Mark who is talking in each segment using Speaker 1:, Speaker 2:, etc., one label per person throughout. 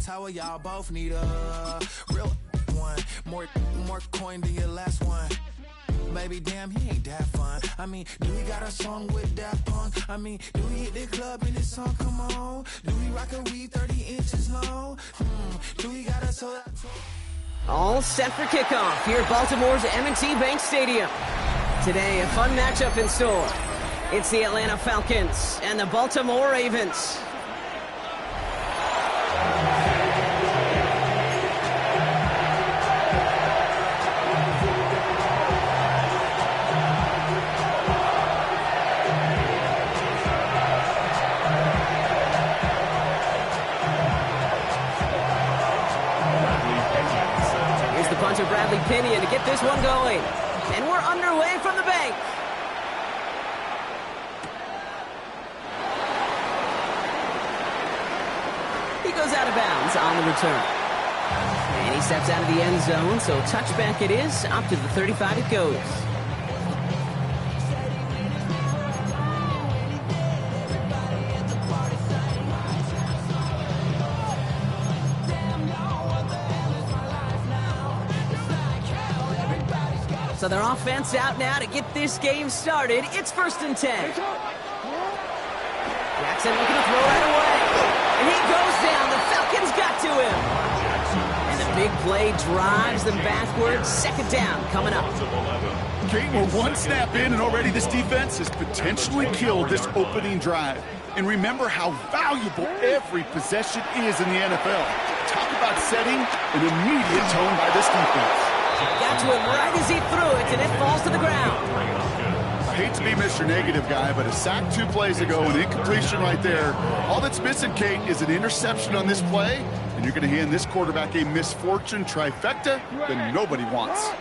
Speaker 1: tower, y'all both need a real one. More coin than your last one. Baby, damn, he ain't that fun. I mean, do we got a song with that punk? I mean, do we hit the club in this song? Come on. Do we rock a weed 30 inches long? Do we got a soda?
Speaker 2: All set for kickoff here at Baltimore's M&T Bank Stadium. Today, a fun matchup in store. It's the Atlanta Falcons and the Baltimore Ravens. To Bradley Pinion to get this one going. And we're underway from the bank. He goes out of bounds on the return. And he steps out of the end zone, so touchback it is. Up to the 35 it goes. So their offense out now to get this game started. It's 1st and 10. Jackson looking to throw right away. And he goes down. The Falcons got to him. And the big play drives them backwards. 2nd down coming up.
Speaker 3: Kate, we're one snap in, and already this defense has potentially killed this opening drive. And remember how valuable every possession is in the NFL. Talk about setting an immediate tone by this defense.
Speaker 2: Got to him right as he threw it, and it falls to the ground.
Speaker 3: I hate to be Mr. Negative guy, but a sack 2 plays ago, an incompletion right there. All that's missing, Kate, is an interception on this play, and you're going to hand this quarterback a misfortune trifecta that nobody wants.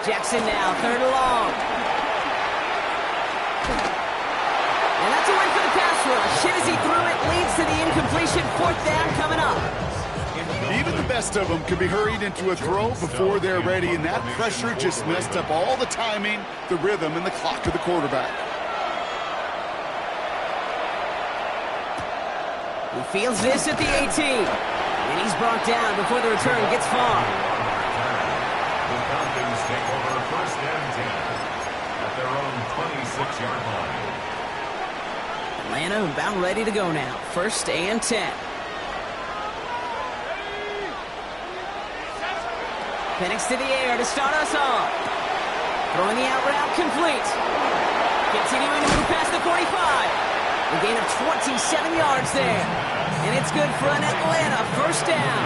Speaker 2: Jackson now, 3rd and long. And that's a win for the pass rush. Hit as he threw it, leads to the incompletion. 4th down coming up.
Speaker 3: Even the best of them can be hurried into a throw before they're ready, and that pressure just messed up all the timing, the rhythm, and the clock of the quarterback.
Speaker 2: He fields this at the 18, and he's brought down before the return gets far.
Speaker 4: The Falcons take over 1st and 10 at their own 26-yard line.
Speaker 2: Atlanta about ready to go now. 1st and 10. Penix to the air to start us off. Throwing the out route complete. Continuing to move past the 45. A gain of 27 yards there. And it's good for an Atlanta 1st down.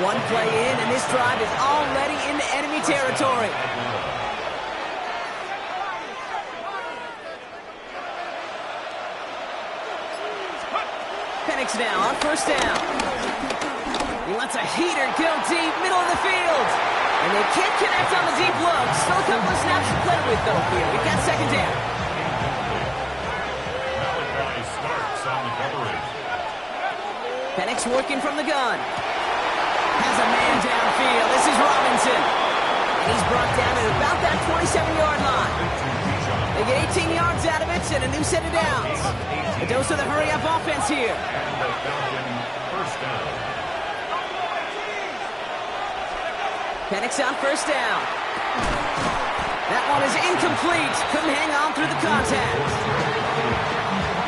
Speaker 2: One play in, and this drive is already into enemy territory. Penix now on 1st down. He lets a heater go deep, middle of the field. And they can't connect on the deep look. Still a couple of snaps to play with, though, here. We've got 2nd down.
Speaker 4: Malachi starts on the coverage.
Speaker 2: Penix working from the gun. Has a man downfield. This is Robinson. And he's brought down at about that 27-yard line. They get 18 yards out of it and a new set of downs. A dose of the hurry-up offense here.
Speaker 4: And the Falcon 1st down.
Speaker 2: Penix on 1st down. That one is incomplete. Couldn't hang on through the contact.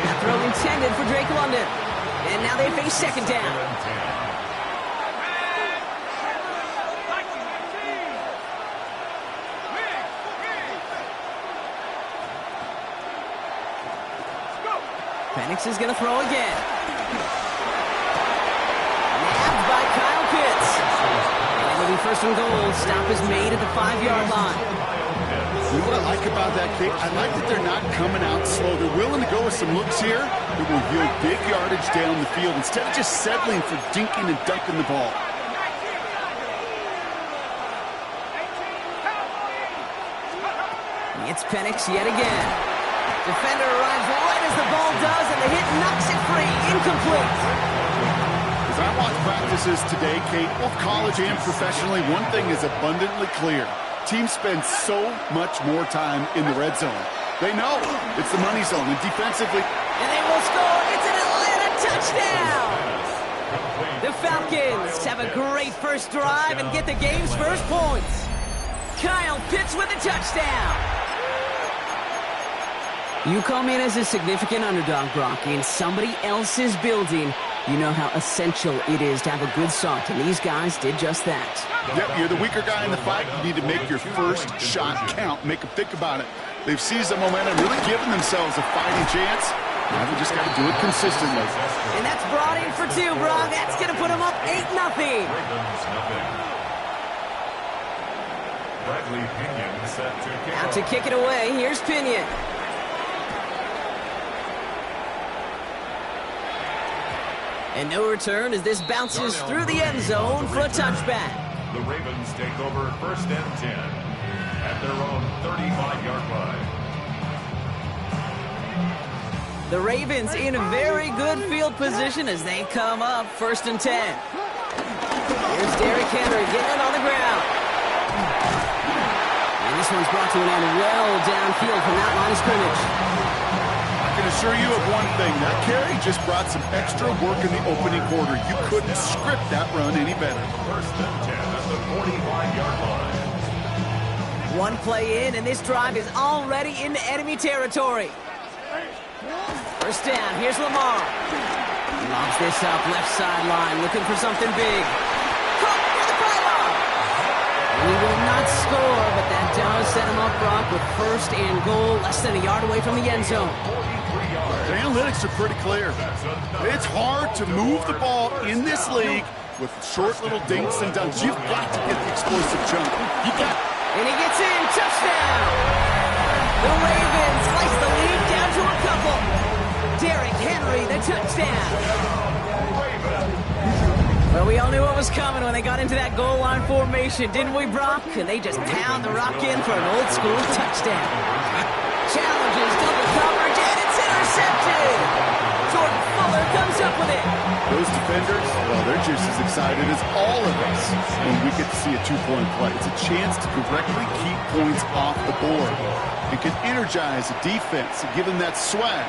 Speaker 2: That throw intended for Drake London. And now they face 2nd down. Penix is going to throw again. Nabbed by Kyle Pitts. And it'll be 1st and goal. Stop is made at the 5-yard line.
Speaker 3: You know what I like about that, Kate? I like that they're not coming out slow. They're willing to go with some looks here that will yield big yardage down the field instead of just settling for dinking and dunking the ball.
Speaker 2: It's Penix yet again. Defender arrives right as the ball does, and the hit knocks it free. Incomplete.
Speaker 3: As I watch practices today, Kate, both college and professionally, one thing is abundantly clear. Teams spend so much more time in the red zone. They know it's the money zone, and defensively...
Speaker 2: And they will score. It's an Atlanta touchdown. first drive and get the game's first points. Kyle Pitts with a touchdown. You come in as a significant underdog, Brock, in somebody else's building. You know how essential it is to have a good start, and these guys did just that.
Speaker 3: Yep, you're the weaker guy in the fight. You need to make your first shot count. Make them think about it. They've seized the momentum, really given themselves a fighting chance. Now they just got to do it consistently.
Speaker 2: And that's brought in for two, Brock. That's going to put them up 8-0.
Speaker 4: Bradley Pinion set to kick
Speaker 2: Out to kick it away. Here's Pinion. And no return as this bounces through the end zone for a touchback.
Speaker 4: The Ravens take over 1st and 10 at their own 35-yard line.
Speaker 2: The Ravens in a very good field position as they come up 1st and 10. Here's Derrick Henry getting on the ground. And this one's brought to an end well downfield from that line of scrimmage.
Speaker 3: I can assure you of one thing. That carry just brought some extra work in the opening quarter. You couldn't script that run any better.
Speaker 4: 1st and 10 at the 45-yard line.
Speaker 2: One play in, and this drive is already into enemy territory. First down, here's Lamar. Lobs this up, left sideline, looking for something big. Caught near the pylon. He will not score, but that does set him up, Brock, with 1st and goal, less than a yard away from the end zone.
Speaker 3: The analytics are pretty clear. It's hard to move the ball in this league with short little dinks and dunks. You've got to get the explosive jump. You got.
Speaker 2: And he gets in, touchdown! The Ravens slice the lead down to a couple. Derrick Henry, the touchdown. Well, we all knew what was coming when they got into that goal line formation, didn't we, Brock? And they just pound the rock in for an old school touchdown. Challenges, double coverage, and it's intercepted. Jordan Fuller comes up with it.
Speaker 3: Those defenders, well, they're just as excited as all of us when we get to see a two-point play. It's a chance to directly keep points off the board. It can energize a defense and give them that swag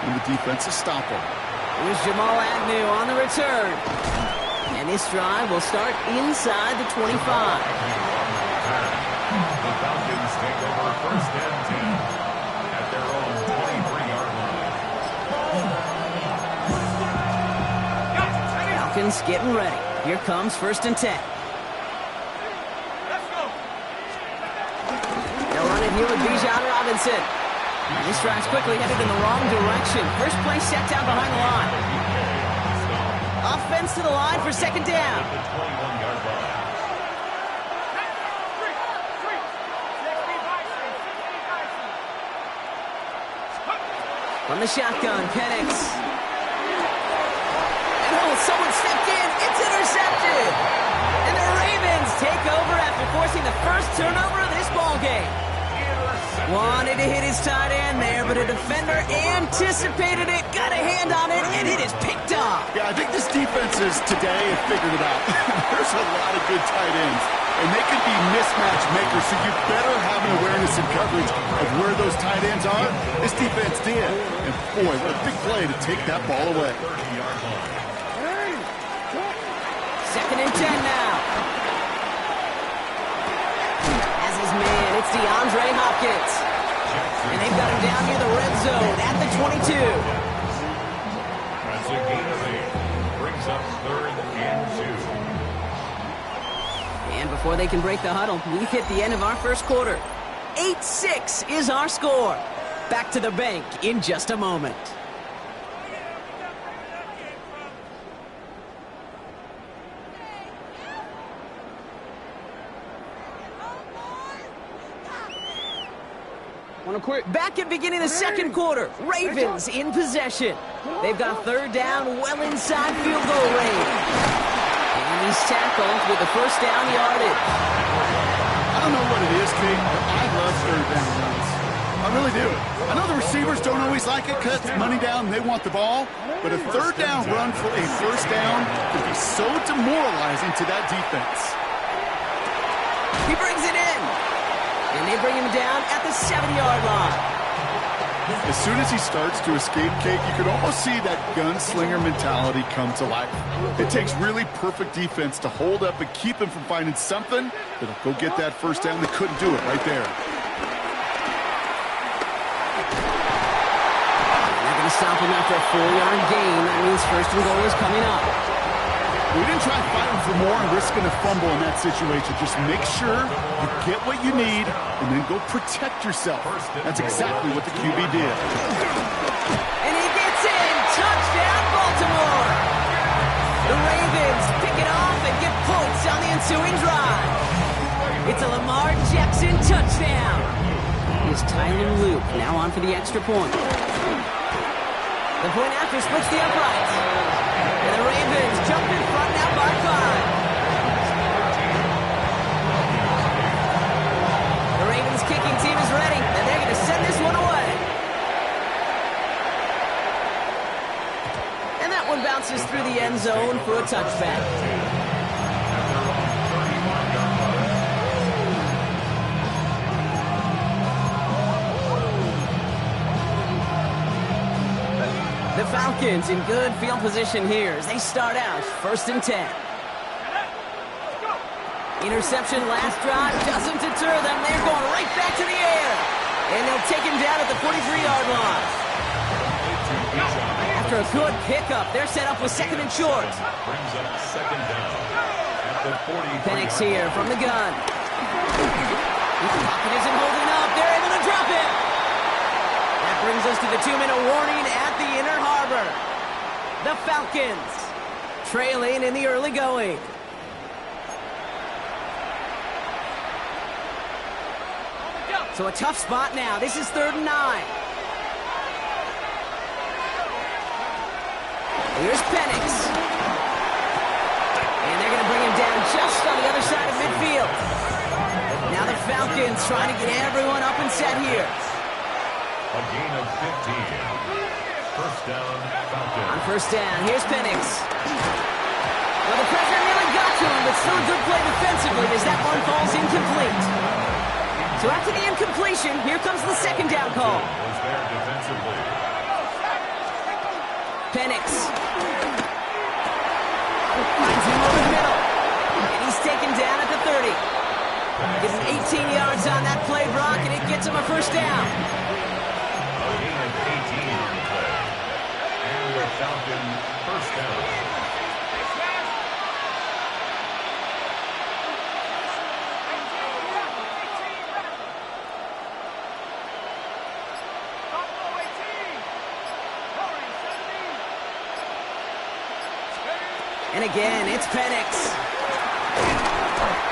Speaker 3: when the defense is stoppable.
Speaker 2: Here's Jamal Agnew on the return. And this drive will start inside the 25.
Speaker 4: The Falcons take over 1st and 10 at their own 23-yard line.
Speaker 2: Falcons getting ready. Here comes 1st and 10. They'll run it here with Bijan Robinson. And this drive's quickly headed in the wrong direction. First play set down behind the line. Offense to the line for 2nd down. From the shotgun, Penix. And someone stepped in. It's intercepted. And the Ravens take over after forcing the first turnover of this ballgame. Wanted to hit his tight end there, but a defender anticipated it, got a hand on it, and it is picked up.
Speaker 3: Yeah, I think this defense is today have figured it out. There's a lot of good tight ends, and they can be mismatch makers, so you better have an awareness and coverage of where those tight ends are. This defense did, and boy, what a big play to take that ball away.
Speaker 2: 2nd and 10 now. As his man, it's DeAndre Hopkins. And they've got him down near the red zone at the 22.
Speaker 4: That's a gain of 8. Brings up 3rd and 2.
Speaker 2: And before they can break the huddle, we've hit the end of our first quarter. 8-6 is our score. Back to the bank in just a moment. Back at beginning of the second quarter, Ravens in possession. They've got 3rd down, well inside field goal range. And he's tackled with the first down yardage.
Speaker 3: I don't know what it is, Kate, but I love 3rd down runs. I really do. I know the receivers don't always like it because it's money down and they want the ball, but a 3rd down run for a first down can be so demoralizing to that defense.
Speaker 2: He brings it in. And they bring him down at the 7-yard line.
Speaker 3: As soon as he starts to escape, Kate, you can almost see that gunslinger mentality come to life. It takes really perfect defense to hold up and keep him from finding something that'll go get that first down. They couldn't do it right there.
Speaker 2: They're going to stop him after a 4-yard gain. That means first and goal is coming up.
Speaker 3: We didn't try fighting for more and risking a fumble in that situation. Just make sure you get what you need and then go protect yourself. That's exactly what the QB did.
Speaker 2: And he gets in. Touchdown, Baltimore. The Ravens pick it off and get points on the ensuing drive. It's a Lamar Jackson touchdown. Here's Tyler Luke now on for the extra point. The point after splits the uprights. And the Ravens jump in front now by 5. The Ravens kicking team is ready, and they're going to send this one away. And that one bounces through the end zone for a touchback. The Falcons in good field position here as they start out 1st and 10. Interception last drive doesn't deter them. They're going right back to the air. And they'll take him down at the 43-yard line. After a good pickup, they're set up with 2nd and short.
Speaker 4: Brings up 2nd down at the 40.
Speaker 2: Penix here from the gun. The pocket isn't holding up. They're able to drop it. That brings us to the 2-minute warning at the Inner Harbor. The Falcons trailing in the early going. So a tough spot now. This is 3rd and 9. Here's Penix. And they're going to bring him down just on the other side of midfield. Now the Falcons trying to get everyone up and set here.
Speaker 4: A gain of 15. First down, Falcons.
Speaker 2: On 1st down, here's Penix. Well, the pressure nearly got to him, but still a good play defensively as that one falls incomplete. So after the incompletion, here comes the 2nd down call.
Speaker 4: Was there defensively.
Speaker 2: Penix. Finds him over the middle. And he's taken down at the 30. Gives him 18 yards on that play, Brock, and it gets him a 1st down.
Speaker 4: A gain of 18 on the play. And the Falcon 1st down.
Speaker 2: And again, it's Penix.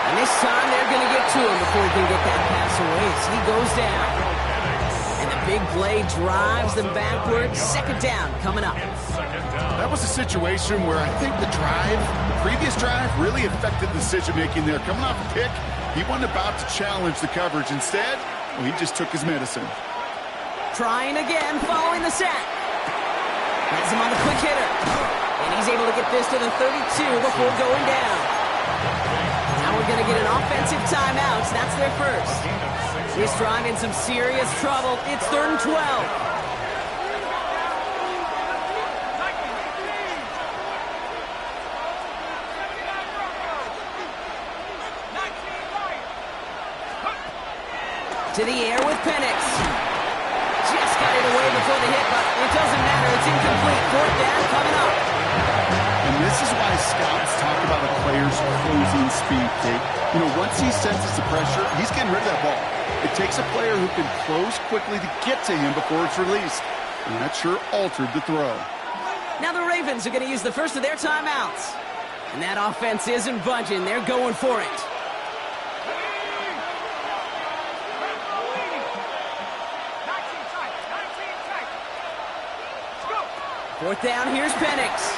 Speaker 2: And this time they're going to get to him before he can get that pass away as he goes down. And the big play drives them backwards. 2nd down coming up.
Speaker 3: That was a situation where I think the previous drive, really affected the decision-making there. Coming off a pick, he wasn't about to challenge the coverage. Instead, well, he just took his medicine.
Speaker 2: Trying again, following the sack. Has him on the quick hitter. And he's able to get this to the 32 before going down. Now we're going to get an offensive timeout. That's their first. This drive in some serious trouble. It's 3rd and 12. To the air with Penix. Just got it away before the hit, but it doesn't matter. It's incomplete. 4th down coming up.
Speaker 3: And this is why scouts talk about a player's closing speed, Kate. You know, once he senses the pressure, he's getting rid of that ball. It takes a player who can close quickly to get to him before it's released. And that sure altered the throw.
Speaker 2: Now the Ravens are going to use the first of their timeouts. And that offense isn't budging. They're going for it. Fourth down, here's Penix.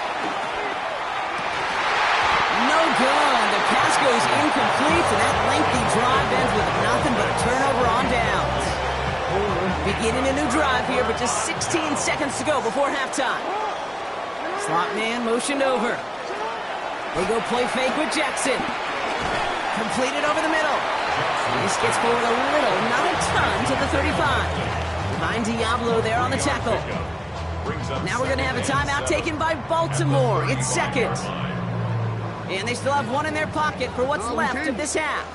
Speaker 2: No good. The pass goes incomplete, and that lengthy drive ends with nothing but a turnover on downs. Beginning a new drive here, but just 16 seconds to go before halftime. Slot man motioned over. They go play fake with Jackson. Completed over the middle. This gets forward a little, not a ton, to the 35. Behind Diablo there on the tackle. Now we're going to have a timeout taken by Baltimore. It's second. And they still have one in their pocket for what's left of this half.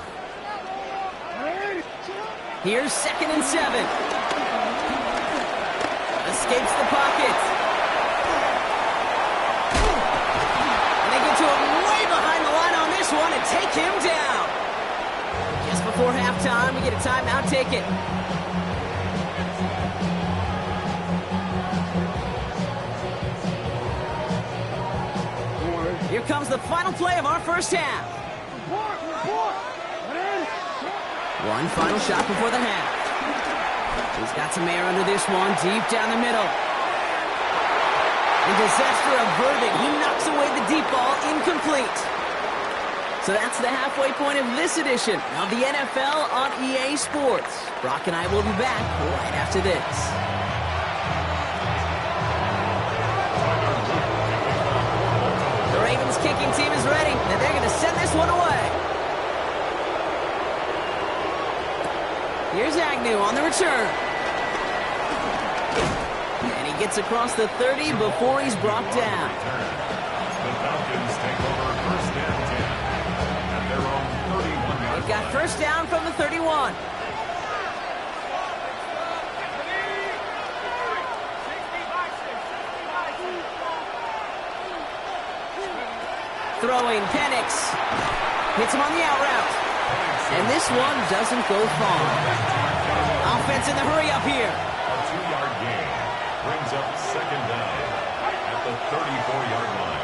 Speaker 2: Here's 2nd and 7. Escapes the pocket. And they get to him way behind the line on this one and take him down. Just before halftime, we get a timeout taken. Here comes the final play of our first half. One final shot before the half. He's got some air under this one, deep down the middle. And disaster averted. He knocks away the deep ball, incomplete. So that's the halfway point of this edition of the NFL on EA Sports. Brock and I will be back right after this. The Ravens kicking team is ready, and they're going to send this one away. Here's Agnew on the return. And he gets across the 30 before he's brought down.
Speaker 4: The Falcons take over 1st and 10 at their own 31.
Speaker 2: They've got first down from the 31. Throwing, Penix. Hits him on the out route. And this one doesn't go far. Offense in the hurry up here.
Speaker 4: A 2-yard gain brings up 2nd down at the 34-yard line.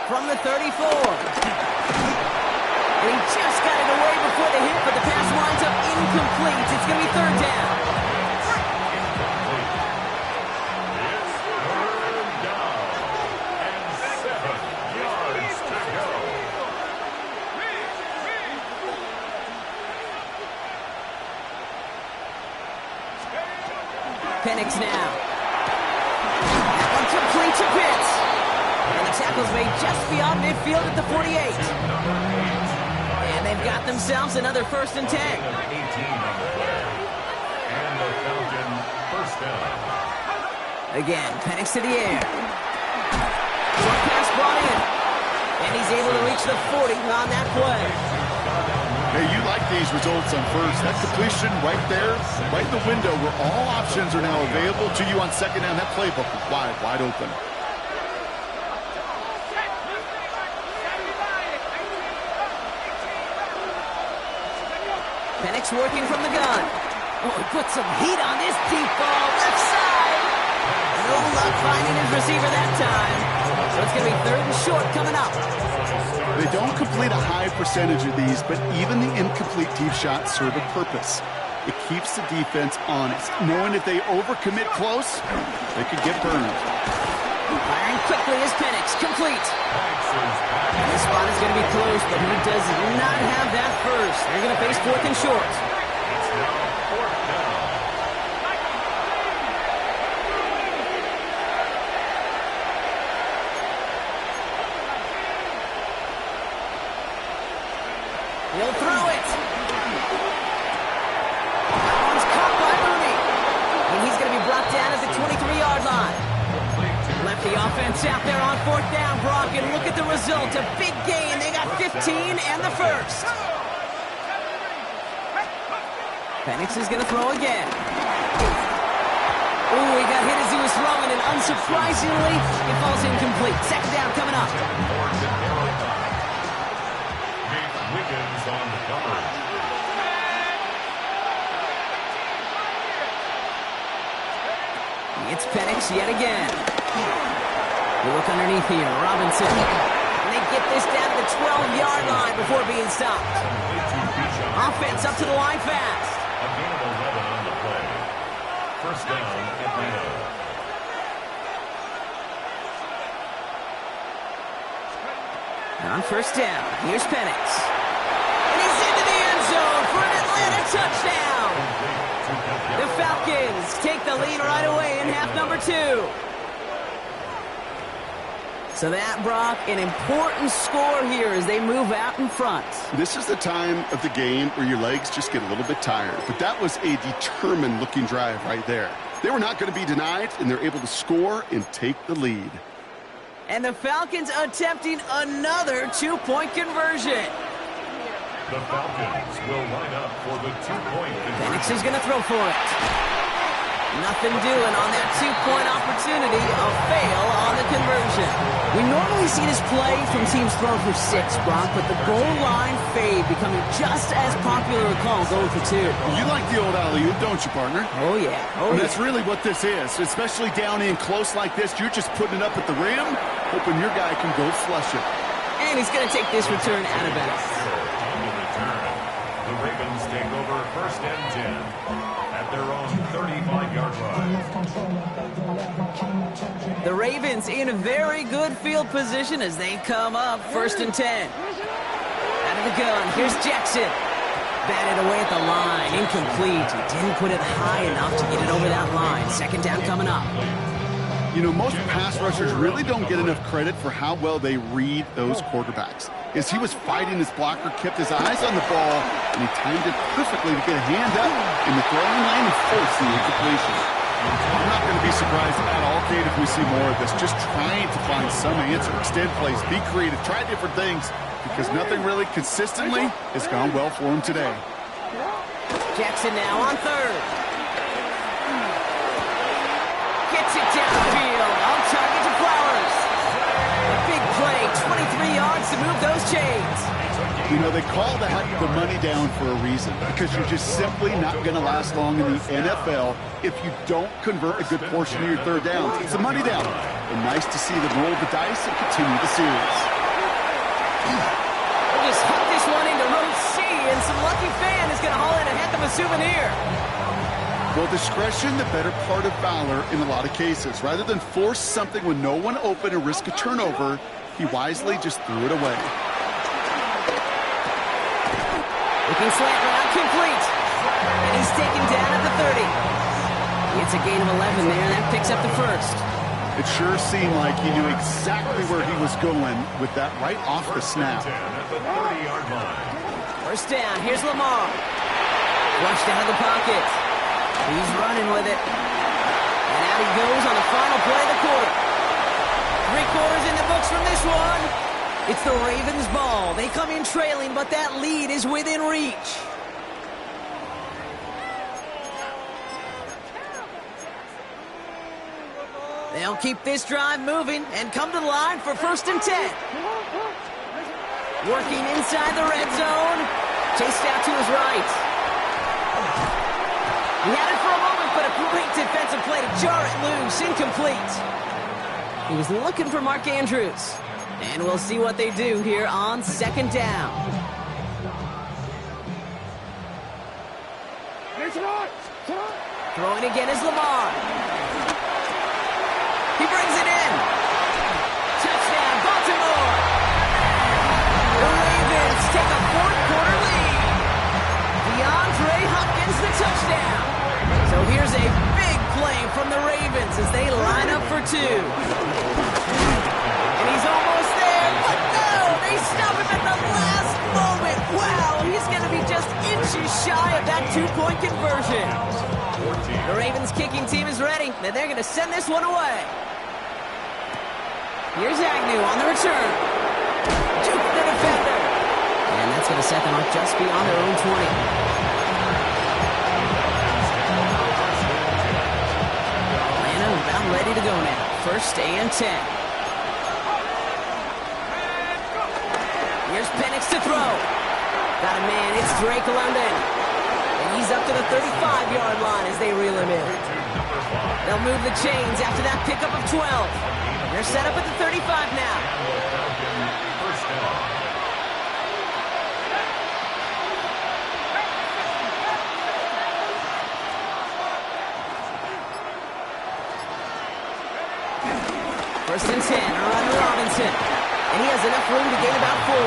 Speaker 2: From the 34. And he just got it away before the hit, but the pass winds up incomplete. It's going to be 3rd down.
Speaker 4: It's 3rd down and 7 yards to go.
Speaker 2: Penix now. That one complete to Pitts. And the tackle's made just beyond midfield at the 48. And they've got themselves another 1st and 10.
Speaker 4: 18 on the play. And the Falcon 1st down.
Speaker 2: Again, Penix to the air. Short pass brought in. And he's able to reach the 40 on that play.
Speaker 3: Hey, you like these results on first. That completion right there, right in the window where all options are now available to you on 2nd down. That playbook is wide open.
Speaker 2: Penix working from the gun. Oh, he put some heat on this deep ball. Left side. No luck finding his receiver that time. So it's going to be 3rd and short coming up.
Speaker 3: They don't complete a high percentage of these, but even the incomplete deep shots serve a purpose. It keeps the defense honest, knowing if they overcommit close, they could get burned.
Speaker 2: Firing quickly is Penix. Complete. And this spot is going to be close, but he does not have that first. They're going to face 4th and short.
Speaker 4: It's now 4th down.
Speaker 2: He'll throw it. That one's caught by Mooney. And he's going to be brought down at the 23-yard line. Left the offense out there on 4th down, Brock, and look at the result. A big gain. They got 15 and the 1st. Penix is going to throw again. Ooh, he got hit as he was throwing, and unsurprisingly, it falls incomplete. 2nd down coming up.
Speaker 4: Wiggins on the coverage.
Speaker 2: It's Penix yet again. We look underneath here. Robinson. And they get this down to the 12-yard line before being stopped. Offense up to the line fast.
Speaker 4: A gain of 11 on the play. 1st down, Atlanta.
Speaker 2: On 1st down, here's Penix. And he's into the end zone for an Atlanta touchdown. The Falcons take the lead right away in half number 2. So that, Brock, an important score here as they move out in front.
Speaker 3: This is the time of the game where your legs just get a little bit tired. But that was a determined-looking drive right there. They were not going to be denied, and they're able to score and take the lead.
Speaker 2: And the Falcons attempting another two-point conversion.
Speaker 4: The Falcons will line up for the two-point conversion.
Speaker 2: Penix is going to throw for it. Nothing doing on that two-point opportunity. A fail on the conversion. We normally see this play from teams throwing for 6, Brock, but the goal line fade becoming just as popular a call going for 2.
Speaker 3: You like the old alley-oop, don't you, partner?
Speaker 2: Oh, yeah.
Speaker 3: And that's really what this is, especially down in close like this. You're just putting it up at the rim, hoping your guy can go flush it. And
Speaker 2: he's going to take this return out of bounds.
Speaker 4: The Ravens take over 1st and 10 at their own 35-yard line.
Speaker 2: The Ravens in a very good field position as they come up 1st and 10. Out of the gun, here's Jackson. Batted away at the line, incomplete. He didn't put it high enough to get it over that line. 2nd down coming up.
Speaker 3: You know, most pass rushers really don't get enough credit for how well they read those quarterbacks. As he was fighting his blocker, kept his eyes on the ball, and he timed it perfectly to get a hand up in the throwing lane and force the incompletion. I'm not going to be surprised at all, Kate, if we see more of this. Just trying to find some answer, extend plays, be creative, try different things, because nothing really consistently has gone well for him today.
Speaker 2: Jackson now on 3rd. Gets it downfield, on target to Flowers. A big play, 23 yards to move those chains.
Speaker 3: You know, they call that the money down for a reason, because you're just simply not going to last long in the NFL if you don't convert a good portion of your 3rd downs. It's a money down. And nice to see them roll the dice and continue the series.
Speaker 2: We'll just hook this one into row C, and some lucky fan is going to haul in a heck of a souvenir.
Speaker 3: Well, discretion, the better part of valor in a lot of cases. Rather than force something with no one open and risk a turnover, he wisely just threw it away.
Speaker 2: Looking slant route, complete. And he's taken down at the 30. It's a gain of 11 there, and that picks up the 1st.
Speaker 3: It sure seemed like he knew exactly where he was going with that right off the snap.
Speaker 4: At the 30-yard line.
Speaker 2: 1st down, here's Lamar. Flushed out of the pocket. He's running with it. And out he goes on the final play of the quarter. 3 quarters in the books from this one. It's the Ravens' ball. They come in trailing, but that lead is within reach. They'll keep this drive moving and come to the line for 1st and 10. Working inside the red zone. Chased out to his right. He had it for a moment, but a great defensive play to jar it loose. Incomplete. He was looking for Mark Andrews. And we'll see what they do here on 2nd down. Throwing again is Lamar. He brings it in. Touchdown, Baltimore. The Ravens take a 4th quarter lead. DeAndre Hopkins the touchdown. So here's a big play from the Ravens as they line up for 2. And he's almost there, but no! They stop him at the last moment. Wow, he's going to be just inches shy of that 2-point conversion. The Ravens kicking team is ready, and they're going to send this one away. Here's Agnew on the return. Juke the defender. And that's going to set them up just beyond their own 20. Atlanta about ready to go now. 1st and 10. Here's Penix to throw. Got a man, it's Drake London. And he's up to the 35-yard line as they reel him in. They'll move the chains after that pickup of 12. They're set up at the 35 now. First and 10, around Robinson. And he has enough room to gain about 4.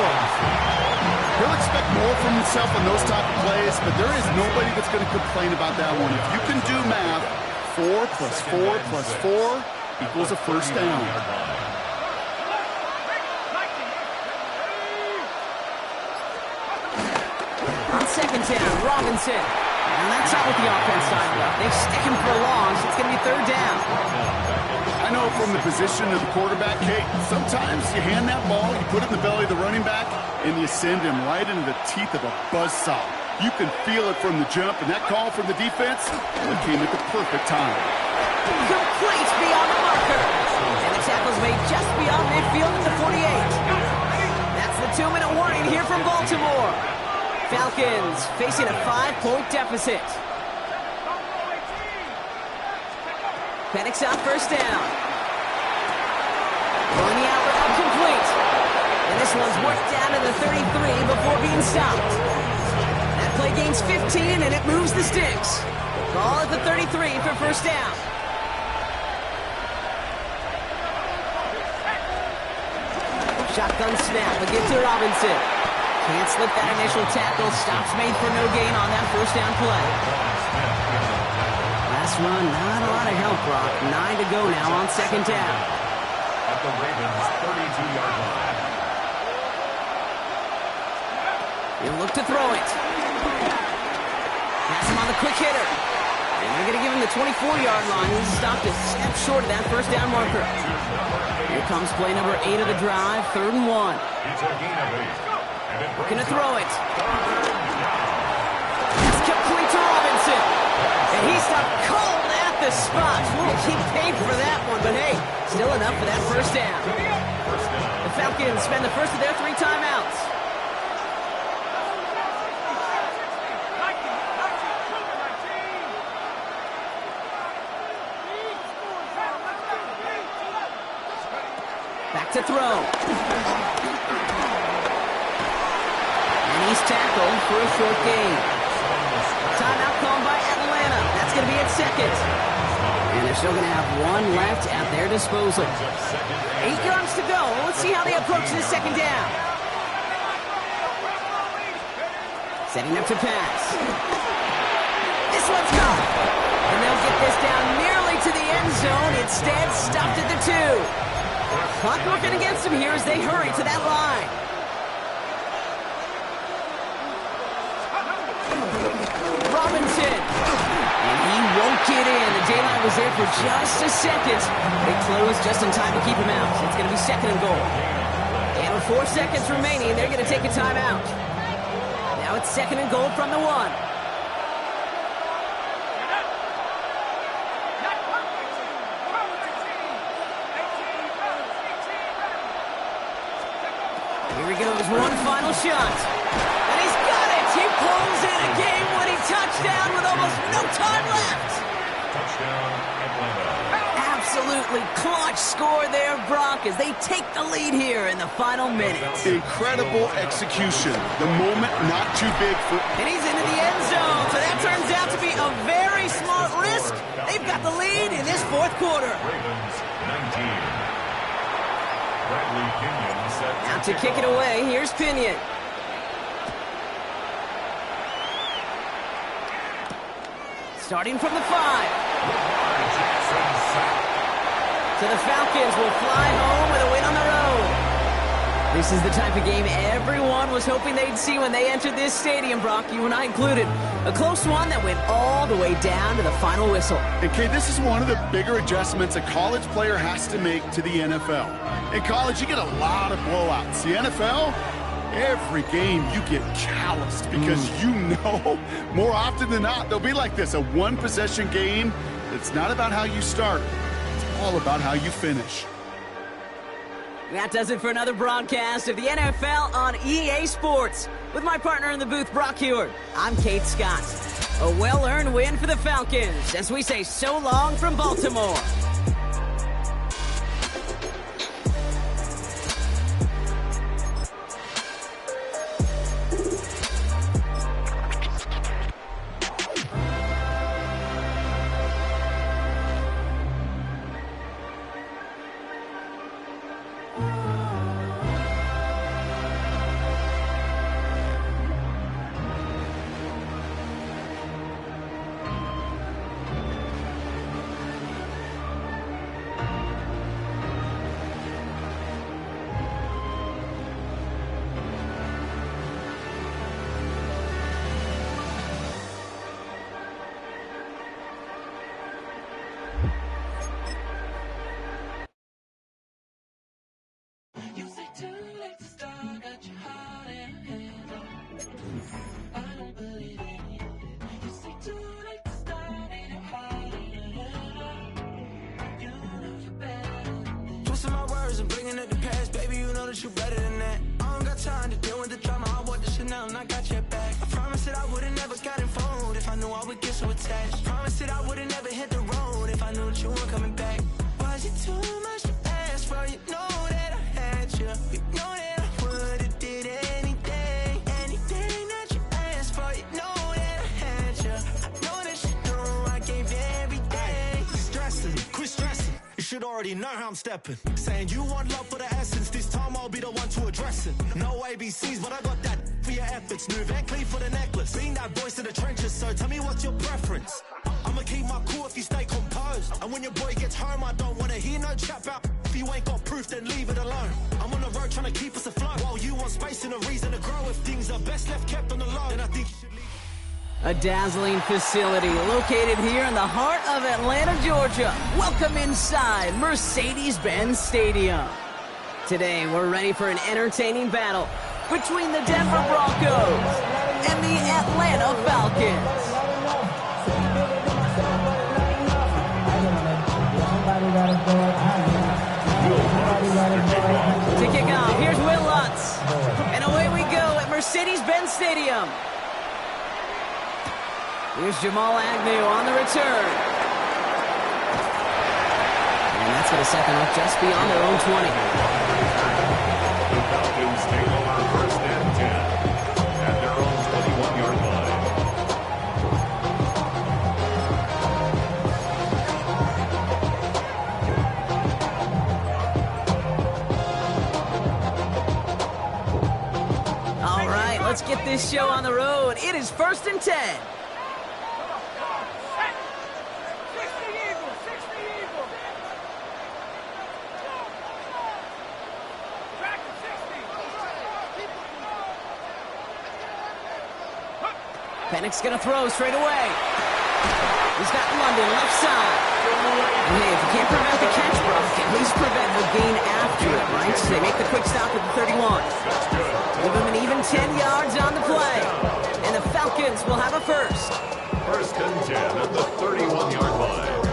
Speaker 3: He'll expect more from himself on those type of plays, but there is nobody that's going to complain about that one. If you can do math, 4 plus 4 plus 4 equals a 1st down.
Speaker 2: second down. Robinson. And that's not what the offense signed up. They stick him for a loss. It's going to be third down.
Speaker 3: I know from the position of the quarterback, Kate, sometimes you hand that ball, you put it in the belly of the running back, and you send him right into the teeth of a buzzsaw. You can feel it from the jump, and that call from the defense, it came at the perfect time.
Speaker 2: Complete beyond the marker. And the tackle's made just beyond midfield at the 48. That's the 2-minute warning here from Baltimore. Falcons facing a 5-point deficit. Penix on first down. Going the out route complete. And this one's worked down to the 33 before being stopped. That play gains 15 and it moves the sticks. Ball at the 33 for first down. Shotgun snap, but get to Robinson. Can't slip that initial tackle. Stops made for no gain on that first down play. Last run, not a lot of help, Brock. 9 to go now on second down.
Speaker 4: At the Ravens' 32-yard line.
Speaker 2: He'll look to throw it. Pass him on the quick hitter. And they're going to give him the 24-yard line. He's stopped a step short of that first down marker. Here comes play number 8 of the drive, 3rd and 1.
Speaker 4: It's a gain of 8.
Speaker 2: Looking to throw it. It's complete to Robinson. And he stopped cold at the spot. He paid for that one, but hey, still enough for that first down. The Falcons spend the first of their 3 timeouts. Back to throw. And he's tackled for a short gain. Timeout called by Atlanta. That's going to be at second. And they're still going to have 1 left at their disposal. 8 yards to go. Let's see how they approach this second down. Setting up to pass. This one's gone. And they'll get this down nearly to the end zone. Instead, stopped at the 2. Clock working against them here as they hurry to that line. Robinson. And he won't get in. The daylight was there for just a second. They closed just in time to keep him out. It's going to be 2nd and goal. And with 4 seconds remaining, they're going to take a timeout. Now it's 2nd and goal from the 1. Here he goes, one final shot. And he's got it! He pulls in a game-winning touchdown with almost no time left.
Speaker 4: Touchdown, Atlanta.
Speaker 2: Absolutely clutch score there, Brock, as they take the lead here in the final minute.
Speaker 3: Incredible execution. The moment not too big for...
Speaker 2: And he's into the end zone, so that turns out to be a very smart risk. They've got the lead in this 4th quarter.
Speaker 4: Ravens 19. Bradley Pinion set
Speaker 2: Out to kick it away, here's Pinion. Starting from the 5. So the Falcons will fly home with a win on the road. This is the type of game everyone was hoping they'd see when they entered this stadium, Brock, you and I included. A close one that went all the way down to the final whistle.
Speaker 3: And Kate, this is one of the bigger adjustments a college player has to make to the NFL. In college, you get a lot of blowouts. The NFL, every game you get calloused because you know more often than not they'll be like this, a 1-possession game. It's not about how you start. It's all about how you finish.
Speaker 2: That does it for another broadcast of the NFL on EA Sports. With my partner in the booth, Brock Heward, I'm Kate Scott. A well-earned win for the Falcons as we say so long from Baltimore.
Speaker 5: promise you better than that. I don't got time to deal with the drama. I want the Chanel and I got your back. I promise that I would've never got involved if I knew I would get so attached. I promise that I would've never hit the road if I knew that you weren't coming back. Was it too much to ask for? You know that I had you. You know that I would've did anything. Anything that you asked for. You know that I had you. I know that you know I gave you everything.
Speaker 6: Stressing, quit stressing. You should already know how I'm stepping. Saying you want love for the essence. This time I'll be the one to address it. No ABCs, but I got that for your efforts. New Van Cleef for the necklace. Being that voice in the trenches, so tell me what's your preference. I'ma keep my cool if you stay composed. And when your boy gets home, I don't wanna hear no chat about. If you ain't got proof, then leave it alone. I'm on the road trying to keep us afloat. While you want space and a reason to grow. If things are best left kept on the low, then I think you should leave.
Speaker 2: A dazzling facility located here in the heart of Atlanta, Georgia. Welcome inside Mercedes-Benz Stadium. Today, we're ready for an entertaining battle between the Denver Broncos and the Atlanta Falcons. To kick off, here's Will Lutz. And away we go at Mercedes-Benz Stadium. Here's Jamal Agnew on the return. And that's going to set them up just beyond their own 20.
Speaker 4: The Falcons take over first and 10 at their own 21-yard line.
Speaker 2: All right, let's get this show on the road. It is first and 10. Pennick's gonna throw straight away. He's got London left side. And hey, if you can't prevent the catch, bro, at least prevent a gain after it, right? So they make the quick stop at the 31. Give them an even 10 yards on the play. And the Falcons will have a first.
Speaker 4: First and 10 at the 31-yard line.